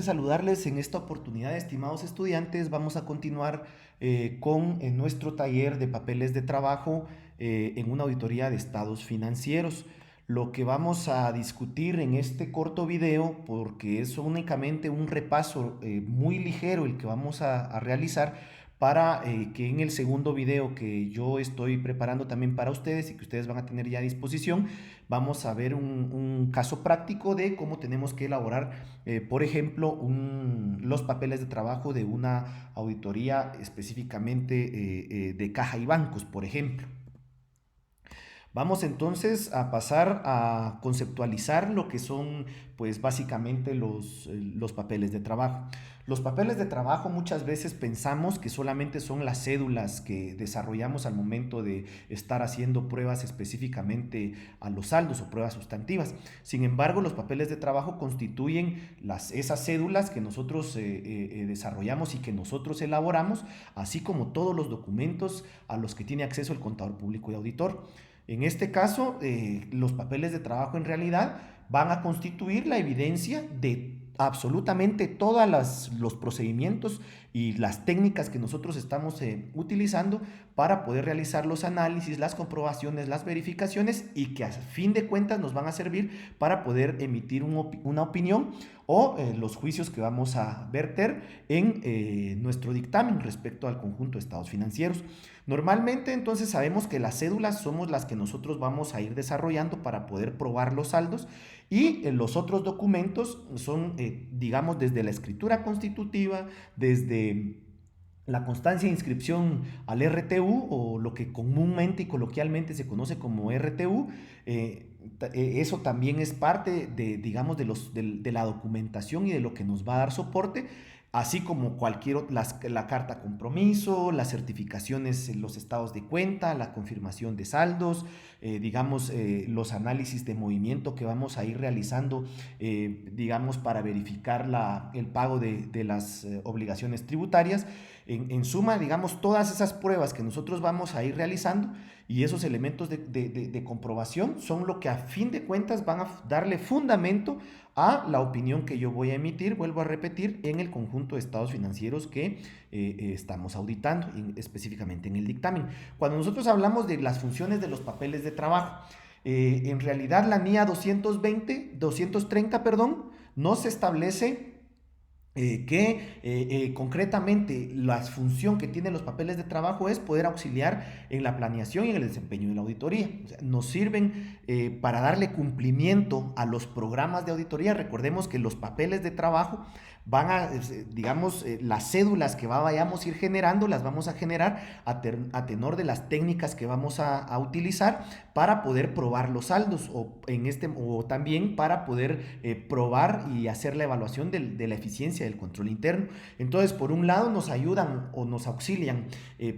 Saludarles en esta oportunidad, estimados estudiantes. Vamos a continuar con nuestro taller de papeles de trabajo en una auditoría de estados financieros. Lo que vamos a discutir en este corto video, porque es únicamente un repaso muy ligero el que vamos a realizar, para que en el segundo video que yo estoy preparando también para ustedes y que ustedes van a tener ya a disposición, vamos a ver un caso práctico de cómo tenemos que elaborar, por ejemplo, los papeles de trabajo de una auditoría específicamente de caja y bancos, por ejemplo. Vamos entonces a pasar a conceptualizar lo que son, pues básicamente los papeles de trabajo. Los papeles de trabajo muchas veces pensamos que solamente son las cédulas que desarrollamos al momento de estar haciendo pruebas específicamente a los saldos o pruebas sustantivas. Sin embargo, los papeles de trabajo constituyen esas cédulas que nosotros desarrollamos y que nosotros elaboramos, así como todos los documentos a los que tiene acceso el contador público y auditor. En este caso, los papeles de trabajo en realidad van a constituir la evidencia de absolutamente todos los procedimientos y las técnicas que nosotros estamos utilizando para poder realizar los análisis, las comprobaciones, las verificaciones, y que a fin de cuentas nos van a servir para poder emitir una opinión o los juicios que vamos a verter en nuestro dictamen respecto al conjunto de estados financieros. Normalmente entonces sabemos que las cédulas somos las que nosotros vamos a ir desarrollando para poder probar los saldos, y los otros documentos son, digamos, desde la escritura constitutiva, desde la constancia de inscripción al RTU, o lo que comúnmente y coloquialmente se conoce como RTU. Eso también es parte de, digamos, de la documentación y de lo que nos va a dar soporte, así como la carta compromiso, las certificaciones en los estados de cuenta, la confirmación de saldos, digamos, los análisis de movimiento que vamos a ir realizando, digamos, para verificar el pago de las obligaciones tributarias. En suma, digamos, todas esas pruebas que nosotros vamos a ir realizando y esos elementos de comprobación son lo que a fin de cuentas van a darle fundamento a la opinión que yo voy a emitir, vuelvo a repetir, en el conjunto de estados financieros que estamos auditando, específicamente en el dictamen. Cuando nosotros hablamos de las funciones de los papeles de trabajo, en realidad la NIA 230, perdón, nos establece concretamente la función que tienen los papeles de trabajo es poder auxiliar en la planeación y en el desempeño de la auditoría. O sea, nos sirven para darle cumplimiento a los programas de auditoría. Recordemos que los papeles de trabajo digamos, las cédulas que vayamos a ir generando, las vamos a generar a tenor de las técnicas que vamos a utilizar para poder probar los saldos, o también para poder probar y hacer la evaluación de la eficiencia del control interno. Entonces, por un lado, nos ayudan o nos auxilian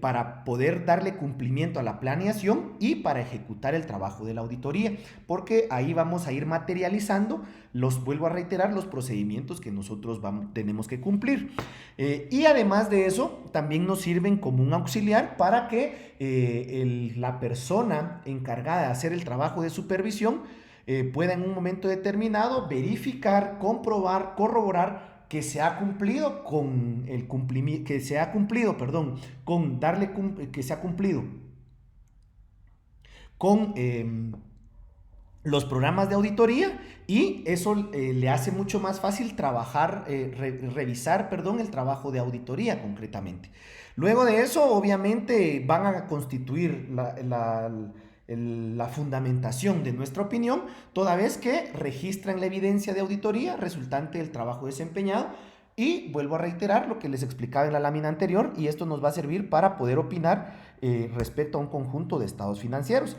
para poder darle cumplimiento a la planeación y para ejecutar el trabajo de la auditoría, porque ahí vamos a ir materializando vuelvo a reiterar, los procedimientos que nosotros tenemos que cumplir. Y además de eso, también nos sirven como un auxiliar para que la persona encargada de hacer el trabajo de supervisión pueda en un momento determinado verificar, comprobar, corroborar que se ha cumplido con el cumplimiento, que se ha cumplido, perdón, con darle, que se ha cumplido con los programas de auditoría, y eso le hace mucho más fácil trabajar, revisar, perdón, el trabajo de auditoría concretamente. Luego de eso, obviamente, van a constituir la fundamentación de nuestra opinión, toda vez que registran la evidencia de auditoría resultante del trabajo desempeñado. Y vuelvo a reiterar lo que les explicaba en la lámina anterior, y esto nos va a servir para poder opinar respecto a un conjunto de estados financieros.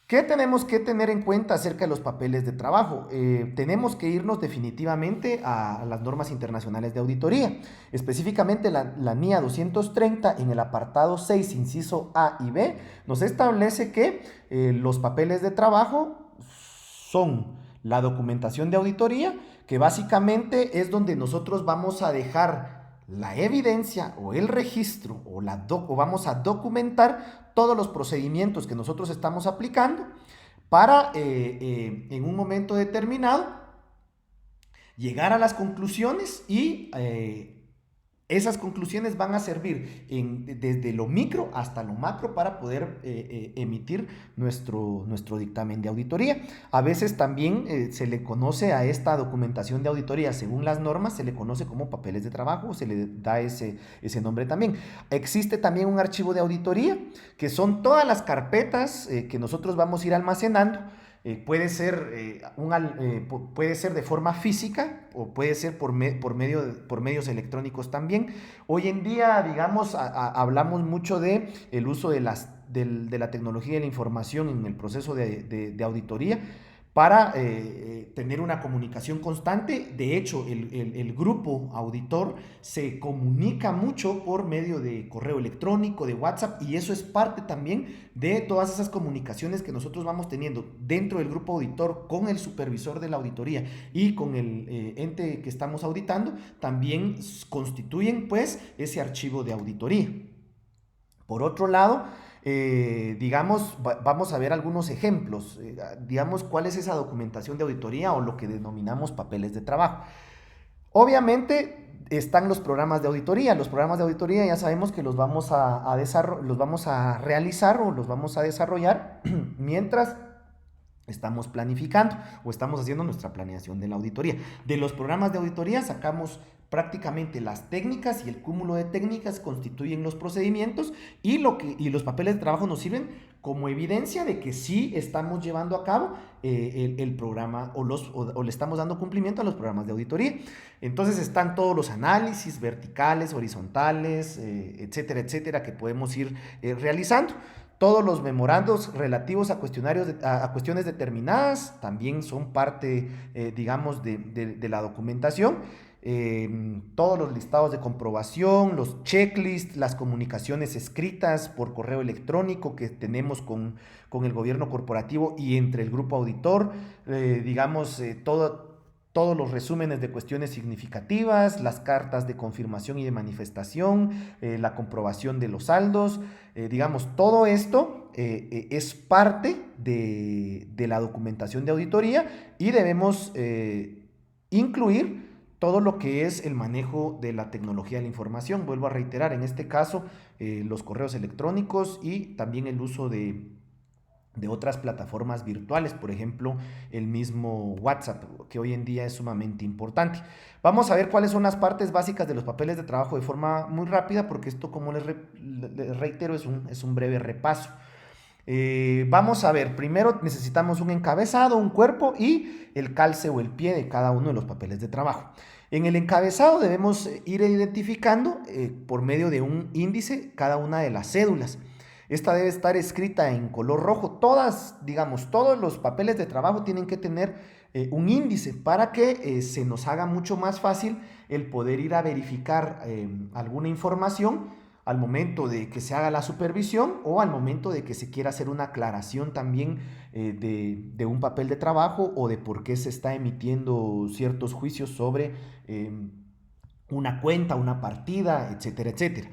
¿Qué tenemos que tener en cuenta acerca de los papeles de trabajo? Tenemos que irnos definitivamente a las normas internacionales de auditoría, específicamente la NIA 230, en el apartado 6, inciso A y B, nos establece que los papeles de trabajo son la documentación de auditoría, que básicamente es donde nosotros vamos a dejar la evidencia o el registro o vamos a documentar todos los procedimientos que nosotros estamos aplicando para en un momento determinado llegar a las conclusiones y esas conclusiones van a servir desde lo micro hasta lo macro para poder emitir nuestro dictamen de auditoría. A veces también se le conoce a esta documentación de auditoría, según las normas, se le conoce como papeles de trabajo, se le da ese nombre también. Existe también un archivo de auditoría, que son todas las carpetas que nosotros vamos a ir almacenando. Puede ser de forma física o puede ser por medios electrónicos también. Hoy en día, digamos, hablamos mucho de el uso de la tecnología de la información en el proceso de auditoría para tener una comunicación constante. De hecho, el grupo auditor se comunica mucho por medio de correo electrónico, de WhatsApp, y eso es parte también de todas esas comunicaciones que nosotros vamos teniendo dentro del grupo auditor con el supervisor de la auditoría y con el ente que estamos auditando. También constituyen pues ese archivo de auditoría. Por otro lado, digamos, vamos a ver algunos ejemplos, digamos, cuál es esa documentación de auditoría o lo que denominamos papeles de trabajo. Obviamente están los programas de auditoría. Los programas de auditoría ya sabemos que los vamos a realizar o los vamos a desarrollar mientras estamos planificando o estamos haciendo nuestra planeación de la auditoría. De los programas de auditoría sacamos prácticamente las técnicas, y el cúmulo de técnicas constituyen los procedimientos, y los papeles de trabajo nos sirven como evidencia de que sí estamos llevando a cabo el programa o le estamos dando cumplimiento a los programas de auditoría. Entonces están todos los análisis verticales, horizontales, etcétera, etcétera, que podemos ir realizando. Todos los memorandos relativos a cuestiones determinadas también son parte, digamos, de la documentación. Todos los listados de comprobación, los checklists, las comunicaciones escritas por correo electrónico que tenemos con el gobierno corporativo y entre el grupo auditor, digamos, todos los resúmenes de cuestiones significativas, las cartas de confirmación y de manifestación, la comprobación de los saldos, digamos, todo esto es parte de la documentación de auditoría, y debemos incluir todo lo que es el manejo de la tecnología de la información. Vuelvo a reiterar, en este caso, los correos electrónicos y también el uso de otras plataformas virtuales, por ejemplo, el mismo WhatsApp, que hoy en día es sumamente importante. Vamos a ver cuáles son las partes básicas de los papeles de trabajo de forma muy rápida, porque esto, como les reitero, es un breve repaso. Vamos a ver, primero necesitamos un encabezado, un cuerpo y el calce o el pie de cada uno de los papeles de trabajo. En el encabezado debemos ir identificando por medio de un índice cada una de las cédulas. Esta debe estar escrita en color rojo. Todos los papeles de trabajo tienen que tener un índice para que se nos haga mucho más fácil el poder ir a verificar alguna información al momento de que se haga la supervisión o al momento de que se quiera hacer una aclaración también de un papel de trabajo o de por qué se está emitiendo ciertos juicios sobre una cuenta, una partida, etcétera, etcétera.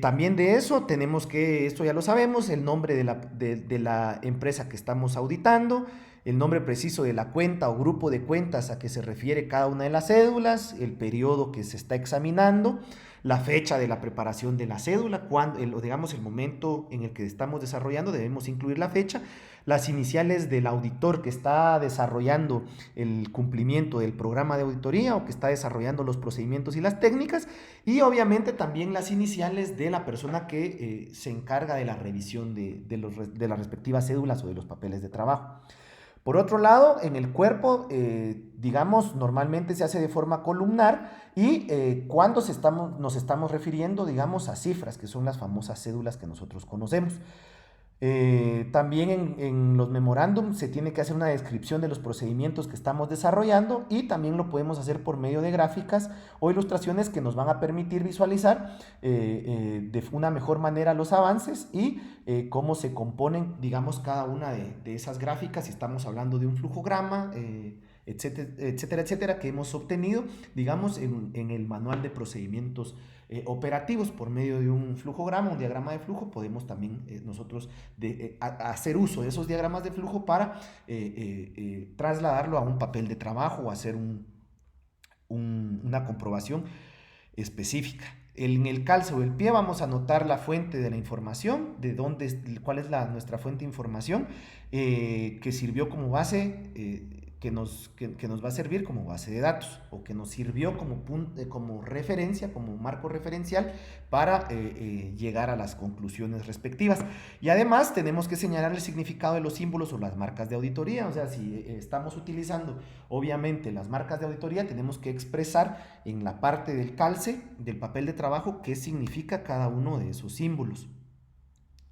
También de eso tenemos que, esto ya lo sabemos, el nombre de la empresa que estamos auditando, el nombre preciso de la cuenta o grupo de cuentas a que se refiere cada una de las cédulas, el periodo que se está examinando, la fecha de la preparación de la cédula, digamos el momento en el que estamos desarrollando, debemos incluir la fecha, las iniciales del auditor que está desarrollando el cumplimiento del programa de auditoría o que está desarrollando los procedimientos y las técnicas, y obviamente también las iniciales de la persona que se encarga de la revisión de las respectivas cédulas o de los papeles de trabajo. Por otro lado, en el cuerpo, digamos, normalmente se hace de forma columnar y cuando nos estamos refiriendo, digamos, a cifras, que son las famosas cédulas que nosotros conocemos. También en los memorándums se tiene que hacer una descripción de los procedimientos que estamos desarrollando, y también lo podemos hacer por medio de gráficas o ilustraciones que nos van a permitir visualizar de una mejor manera los avances y cómo se componen, digamos, cada una de esas gráficas, si estamos hablando de un flujograma, etcétera, etcétera, etcétera, que hemos obtenido, digamos, en el manual de procedimientos operativos. Por medio de un flujograma, un diagrama de flujo, podemos también nosotros hacer uso de esos diagramas de flujo para trasladarlo a un papel de trabajo o hacer una comprobación específica. En el calce o el pie vamos a anotar la fuente de la información, cuál es nuestra fuente de información que sirvió como base, que nos va a servir como base de datos, o que nos sirvió como referencia, como marco referencial para llegar a las conclusiones respectivas. Y además tenemos que señalar el significado de los símbolos o las marcas de auditoría. O sea, si estamos utilizando obviamente las marcas de auditoría, tenemos que expresar en la parte del calce del papel de trabajo qué significa cada uno de esos símbolos,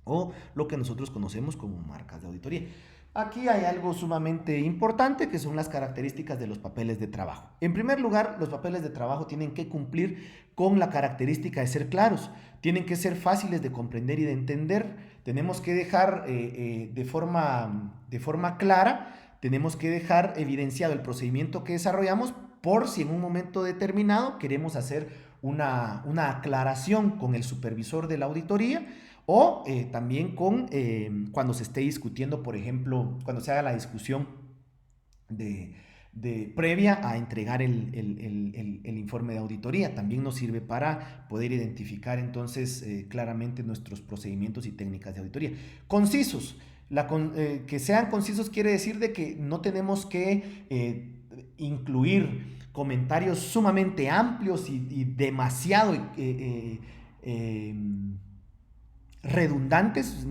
o lo que nosotros conocemos como marcas de auditoría. Aquí hay algo sumamente importante, que son las características de los papeles de trabajo. En primer lugar, los papeles de trabajo tienen que cumplir con la característica de ser claros, tienen que ser fáciles de comprender y de entender. Tenemos que dejar de forma clara, tenemos que dejar evidenciado el procedimiento que desarrollamos, por si en un momento determinado queremos hacer una aclaración con el supervisor de la auditoría, o también cuando se esté discutiendo, por ejemplo, cuando se haga la discusión previa a entregar el informe de auditoría. También nos sirve para poder identificar entonces claramente nuestros procedimientos y técnicas de auditoría. Concisos. Que sean concisos quiere decir de que no tenemos que incluir comentarios sumamente amplios y demasiado redundantes,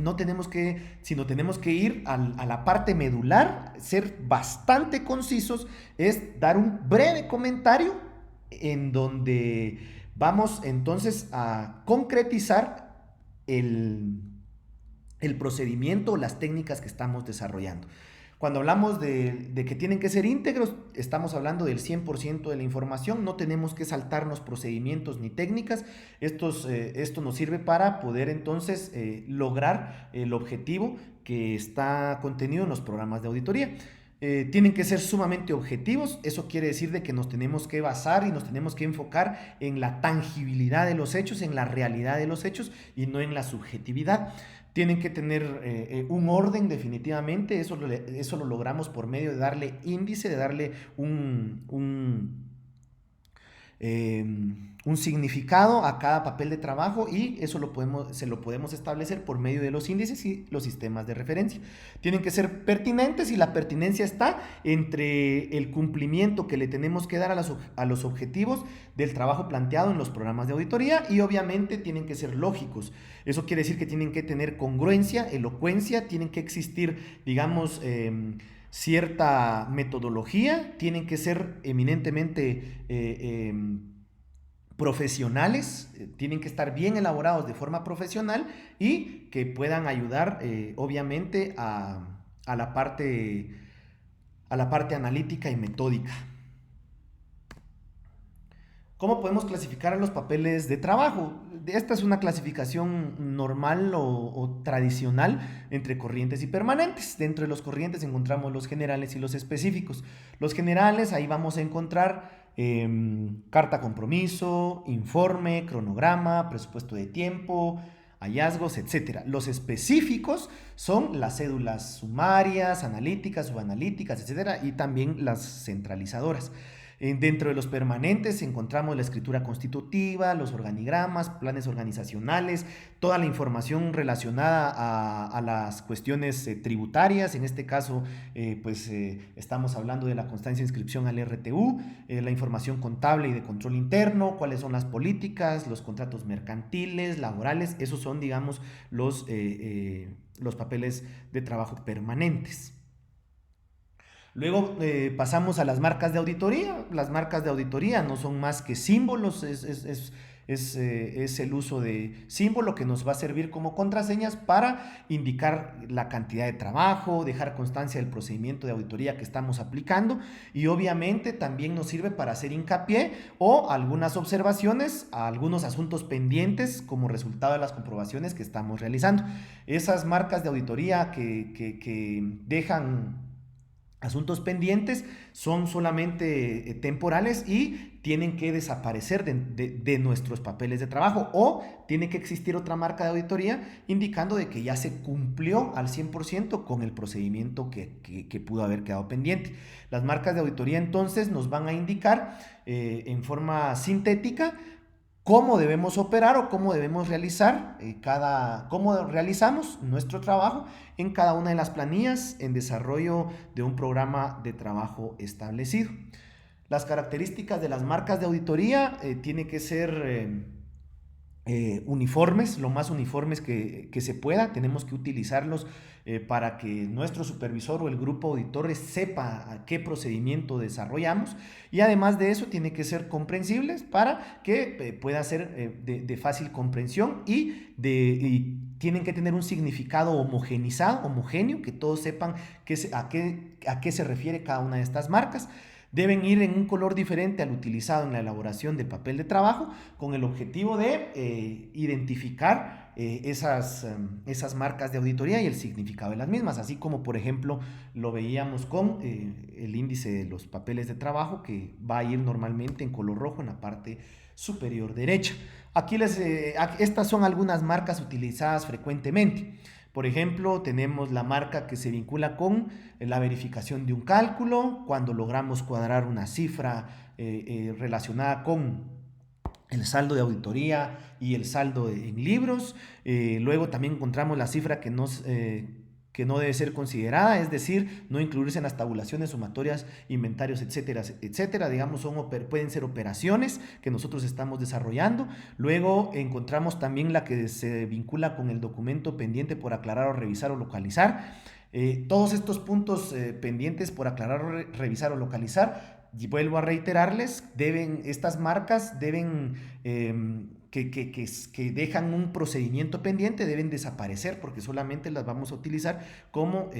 sino tenemos que ir a la parte medular, ser bastante concisos, es dar un breve comentario en donde vamos entonces a concretizar el procedimiento o las técnicas que estamos desarrollando. Cuando hablamos de que tienen que ser íntegros, estamos hablando del 100% de la información. No tenemos que saltarnos procedimientos ni técnicas. Esto nos sirve para poder entonces lograr el objetivo que está contenido en los programas de auditoría. Tienen que ser sumamente objetivos. Eso quiere decir de que nos tenemos que basar y nos tenemos que enfocar en la tangibilidad de los hechos, en la realidad de los hechos, y no en la subjetividad. Tienen que tener un orden definitivamente. Eso lo logramos por medio de darle índice, de darle un significado a cada papel de trabajo, y eso se lo podemos establecer por medio de los índices y los sistemas de referencia. Tienen que ser pertinentes, y la pertinencia está entre el cumplimiento que le tenemos que dar a los objetivos del trabajo planteado en los programas de auditoría, y obviamente tienen que ser lógicos. Eso quiere decir que tienen que tener congruencia, elocuencia, tienen que existir, digamos, cierta metodología, tienen que ser eminentemente profesionales, tienen que estar bien elaborados de forma profesional, y que puedan ayudar obviamente a la parte analítica y metódica. ¿Cómo podemos clasificar a los papeles de trabajo? Esta es una clasificación normal o tradicional entre corrientes y permanentes. Dentro de los corrientes encontramos los generales y los específicos. Los generales, ahí vamos a encontrar carta compromiso, informe, cronograma, presupuesto de tiempo, hallazgos, etc. Los específicos son las cédulas sumarias, analíticas, subanalíticas, etc. y también las centralizadoras. Dentro de los permanentes encontramos la escritura constitutiva, los organigramas, planes organizacionales, toda la información relacionada a las cuestiones tributarias. En este caso, estamos hablando de la constancia de inscripción al RTU, la información contable y de control interno, cuáles son las políticas, los contratos mercantiles, laborales. Esos son, digamos, los papeles de trabajo permanentes. Luego pasamos a las marcas de auditoría. Las marcas de auditoría no son más que símbolos, es el uso de símbolo que nos va a servir como contraseñas para indicar la cantidad de trabajo, dejar constancia del procedimiento de auditoría que estamos aplicando, y obviamente también nos sirve para hacer hincapié o algunas observaciones a algunos asuntos pendientes como resultado de las comprobaciones que estamos realizando. Esas marcas de auditoría que dejan asuntos pendientes son solamente temporales y tienen que desaparecer de nuestros papeles de trabajo, o tiene que existir otra marca de auditoría indicando de que ya se cumplió al 100% con el procedimiento que pudo haber quedado pendiente. Las marcas de auditoría entonces nos van a indicar en forma sintética cómo debemos operar o cómo debemos realizar cómo realizamos nuestro trabajo en cada una de las planillas en desarrollo de un programa de trabajo establecido. Las características de las marcas de auditoría tienen que ser uniformes, lo más uniformes que se pueda. Tenemos que utilizarlos para que nuestro supervisor o el grupo auditor sepa a qué procedimiento desarrollamos, y además de eso tiene que ser comprensibles para que pueda ser de fácil comprensión, y tienen que tener un significado homogéneo, que todos sepan a qué se refiere cada una de estas marcas. Deben ir en un color diferente al utilizado en la elaboración del papel de trabajo, con el objetivo de identificar esas marcas de auditoría y el significado de las mismas, así como por ejemplo lo veíamos con el índice de los papeles de trabajo, que va a ir normalmente en color rojo en la parte superior derecha. Aquí estas son algunas marcas utilizadas frecuentemente. Por ejemplo, tenemos la marca que se vincula con la verificación de un cálculo, cuando logramos cuadrar una cifra relacionada con el saldo de auditoría y el saldo en libros. Luego también encontramos la cifra que no debe ser considerada, es decir, no incluirse en las tabulaciones, sumatorias, inventarios, etcétera, etcétera. Digamos, pueden ser operaciones que nosotros estamos desarrollando. Luego encontramos también la que se vincula con el documento pendiente por aclarar o revisar o localizar. Todos estos puntos pendientes por aclarar o revisar o localizar, y vuelvo a reiterarles, estas marcas deben que dejan un procedimiento pendiente, deben desaparecer, porque solamente las vamos a utilizar como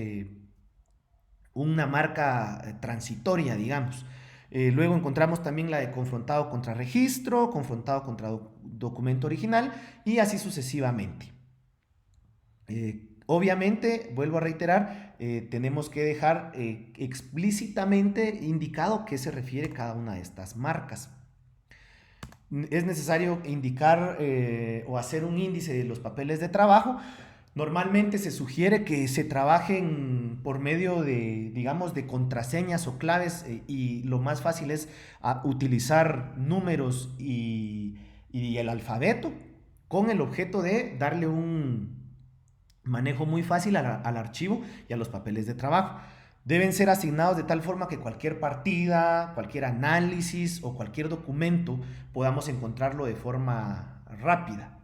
una marca transitoria, digamos. Luego encontramos también la de confrontado contra registro, confrontado contra documento original, y así sucesivamente. Obviamente, vuelvo a reiterar, tenemos que dejar explícitamente indicado a qué se refiere cada una de estas marcas. Es necesario indicar o hacer un índice de los papeles de trabajo. Normalmente se sugiere que se trabajen por medio de, digamos, de contraseñas o claves, y lo más fácil es utilizar números y el alfabeto, con el objeto de darle un manejo muy fácil al archivo y a los papeles de trabajo. Deben ser asignados de tal forma que cualquier partida, cualquier análisis o cualquier documento podamos encontrarlo de forma rápida.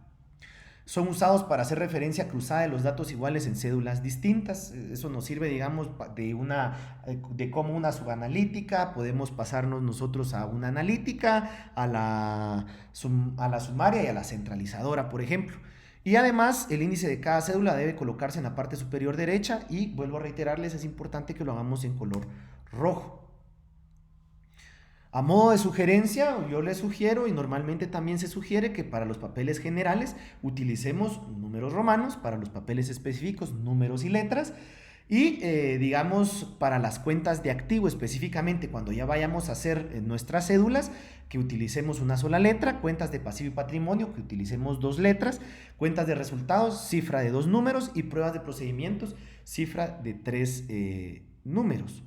Son usados para hacer referencia cruzada de los datos iguales en cédulas distintas. Eso nos sirve, digamos, de cómo una subanalítica podemos pasarnos nosotros a una analítica, a la sumaria y a la centralizadora, por ejemplo. Y además, el índice de cada cédula debe colocarse en la parte superior derecha, y vuelvo a reiterarles, es importante que lo hagamos en color rojo. A modo de sugerencia, yo les sugiero, y normalmente también se sugiere, que para los papeles generales utilicemos números romanos, para los papeles específicos números y letras, y digamos, para las cuentas de activo específicamente, cuando ya vayamos a hacer nuestras cédulas, que utilicemos una sola letra. Cuentas de pasivo y patrimonio, que utilicemos 2 letras. Cuentas de resultados, cifra de 2 números, y pruebas de procedimientos, cifra de 3 números.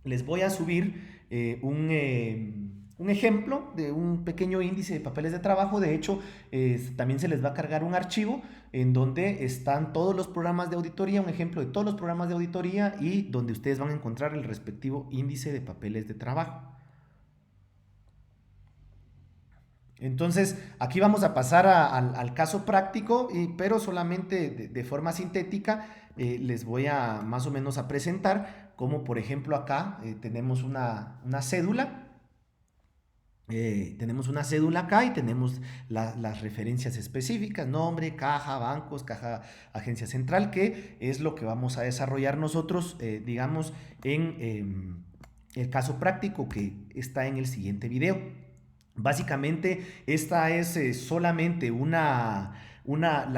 Les voy a subir un ejemplo de un pequeño índice de papeles de trabajo. De hecho, también se les va a cargar un archivo en donde están todos los programas de auditoría, un ejemplo de todos los programas de auditoría, y donde ustedes van a encontrar el respectivo índice de papeles de trabajo. Entonces, aquí vamos a pasar al caso práctico, pero solamente de forma sintética. Les voy a más o menos a presentar, como por ejemplo acá tenemos una cédula. Tenemos una cédula acá, y tenemos las referencias específicas: nombre, caja, bancos, caja, agencia central, que es lo que vamos a desarrollar nosotros, digamos, en el caso práctico que está en el siguiente video. Básicamente, esta es solamente una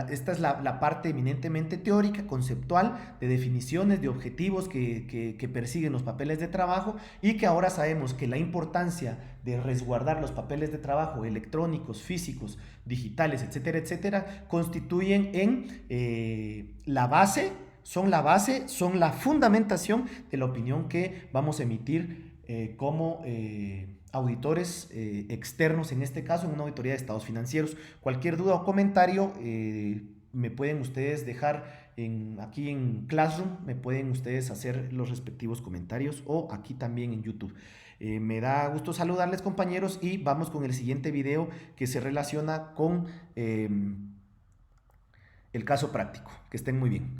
esta es la parte eminentemente teórica, conceptual, de definiciones, de objetivos que persiguen los papeles de trabajo, y que ahora sabemos que la importancia de resguardar los papeles de trabajo electrónicos, físicos, digitales, etcétera, etcétera, constituyen la base, son la fundamentación de la opinión que vamos a emitir como auditores externos, en este caso en una auditoría de estados financieros. Cualquier duda o comentario me pueden ustedes dejar aquí en Classroom, me pueden ustedes hacer los respectivos comentarios, o aquí también en YouTube. Me da gusto saludarles, compañeros, y vamos con el siguiente video, que se relaciona con el caso práctico. Que estén muy bien.